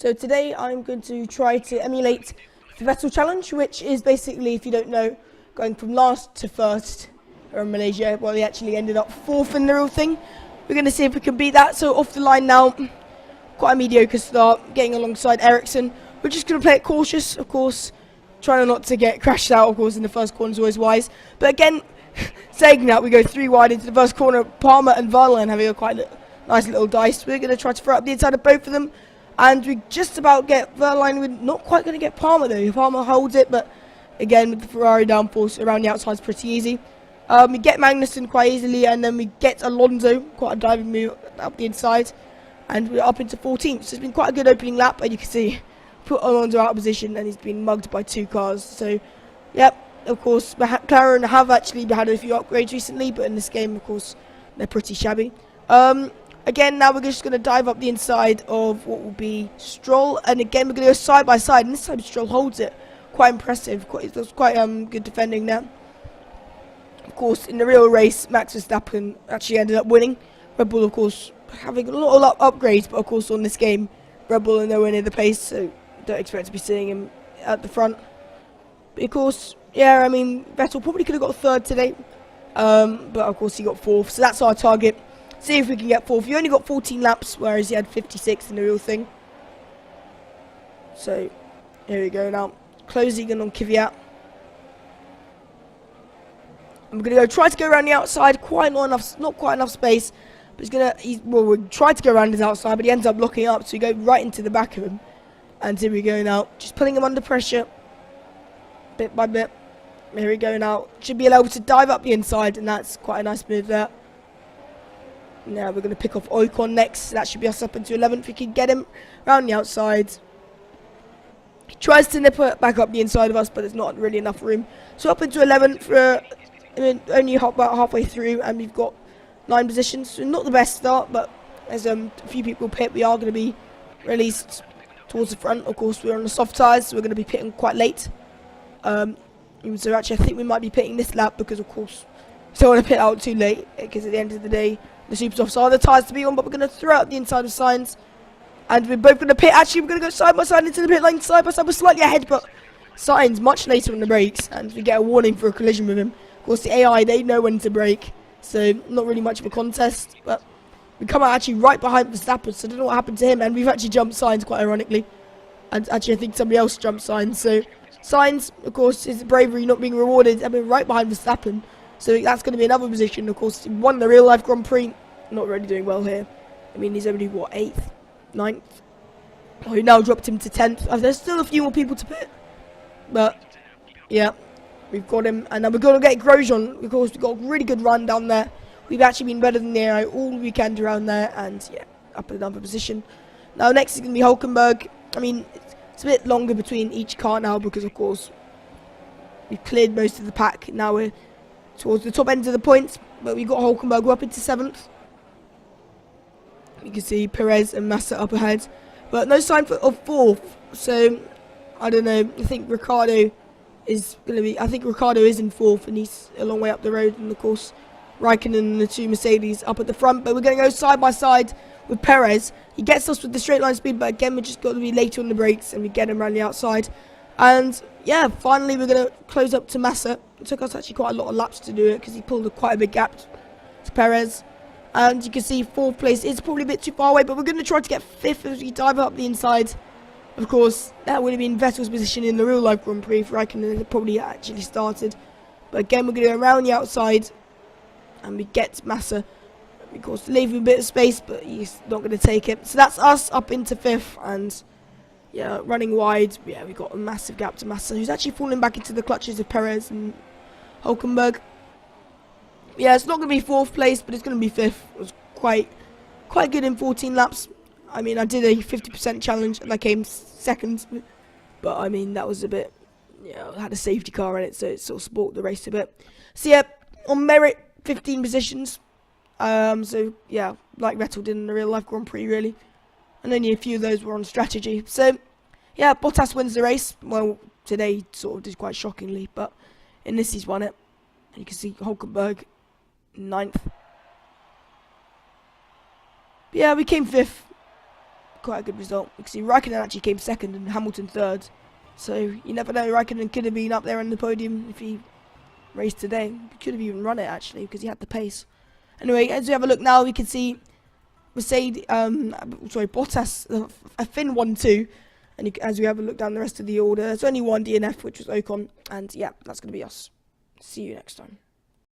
So today I'm going to try to emulate the Vettel challenge, which is basically, if you don't know, going from last to first around Malaysia. Well, he actually ended up fourth in the real thing. We're going to see if we can beat that. So off the line now, quite a mediocre start, getting alongside Ericsson. We're just going to play it cautious, of course, trying not to get crashed out, of course, in the first corner is always wise. But again, saying that, we go 3 wide into the first corner. Palmer and Verlaine having a quite nice little dice. We're going to try to throw up the inside of both of them. And we just about get Verlaine. We're not quite going to get Palmer though. Palmer holds it, but again, with the Ferrari downforce around the outside is pretty easy. We get Magnussen quite easily, and then we get Alonso, quite a diving move up the inside. And we're up into 14th. So it's been quite a good opening lap, and you can see, put Alonso out of position, and he's been mugged by 2 cars. So, yep, of course, McLaren have actually had a few upgrades recently, but in this game, of course, they're pretty shabby. Again, now we're just going to dive up the inside of what will be Stroll, and again we're going to go side by side, and this time Stroll holds it. Quite impressive. It was quite good defending there. Of course, in the real race, Max Verstappen actually ended up winning. Red Bull, of course, having a lot of upgrades, but of course on this game, Red Bull are nowhere near the pace, so don't expect to be seeing him at the front. But of course, yeah, I mean, Vettel probably could have got 3rd today, but of course he got 4th, so that's our target. See if we can get 4th. He only got 14 laps, whereas he had 56 in the real thing. So, here we go now. Closing in on Kvyat. And we're going to try to go around the outside. Not quite enough space. But we'll try to go around his outside, but he ends up locking up, so we go right into the back of him. And here we go now. Just putting him under pressure. Bit by bit. Here we go now. Should be able to dive up the inside, and that's quite a nice move there. Now we're going to pick off Ocon next. That should be us up into 11th. We can get him around the outside. He tries to nip it back up the inside of us, but there's not really enough room. So up into 11th. Only about halfway through, and we've got 9 positions. So not the best start, but as a few people pit, we are going to be released towards the front. Of course, we're on the soft tyres, so we're going to be pitting quite late. So actually, I think we might be pitting this lap because, of course, we don't want to pit out too late, because at the end of the day, the super softs are the tyres to be on, but we're going to throw out the inside of Sainz. And we're both going to pit. Actually, we're going to go side by side into the pit lane. Side by side, we're slightly ahead, but Sainz much later on the brakes, and we get a warning for a collision with him. Of course, the AI, they know when to brake, so not really much of a contest. But we come out actually right behind Verstappen, so I don't know what happened to him. And we've actually jumped Sainz, quite ironically. And actually, I think somebody else jumped Sainz. So Sainz, of course, his bravery not being rewarded. I mean, right behind Verstappen. So that's going to be another position. Of course, he won the real-life Grand Prix. Not really doing well here. I mean, he's only, what, 8th? 9th? Oh, we now dropped him to 10th. There's still a few more people to pit. But, yeah, we've got him. And then we're going to get Grosjean. Of course, we've got a really good run down there. We've actually been better than the AI all weekend around there. And, yeah, up in another position. Now, next is going to be Hulkenberg. I mean, it's a bit longer between each car now because, of course, we've cleared most of the pack. Now we're towards the top end of the points. But we've got Hulkenberg. We're up into 7th. You can see Perez and Massa up ahead, but no sign of 4th. So I don't know. I think Ricciardo is going to be. I think Ricciardo is in 4th, and he's a long way up the road. And of course, Raikkonen and the 2 Mercedes up at the front. But we're going to go side by side with Perez. He gets us with the straight line speed, but again, we're just got to be later on the brakes, and we get him around the outside. And yeah, finally we're going to close up to Massa. It took us actually quite a lot of laps to do it because he pulled quite a big gap to Perez. And you can see 4th place is probably a bit too far away, but we're going to try to get 5th as we dive up the inside. Of course, that would have been Vettel's position in the real-life Grand Prix for Raikkonen. It probably actually started. But again, we're going to go around the outside, and we get Massa. Of course, leave him a bit of space, but he's not going to take it. So that's us up into 5th, and yeah, running wide. Yeah, we've got a massive gap to Massa, who's actually falling back into the clutches of Perez and Hulkenberg. Yeah, it's not going to be 4th place, but it's going to be 5th. It was quite good in 14 laps. I mean, I did a 50% challenge, and I came 2nd. But, I mean, that was a bit, I had a safety car in it, so it sort of spoiled the race a bit. So, yeah, on merit, 15 positions. So, yeah, like Vettel did in the real-life Grand Prix, really. And only a few of those were on strategy. So, yeah, Bottas wins the race. Well, today he sort of did quite shockingly, but in this he's won it. And you can see Hulkenberg 9th. But yeah, we came 5th. quite a good result. You can see Raikkonen actually came second and Hamilton third. So you never know, Raikkonen could have been up there on the podium if he raced today. He could have even run it actually because he had the pace. Anyway, as we have a look now, we can see Bottas, a Finn 1-2. And as we have a look down the rest of the order, there's only one DNF, which was Ocon. And yeah, that's going to be us. See you next time.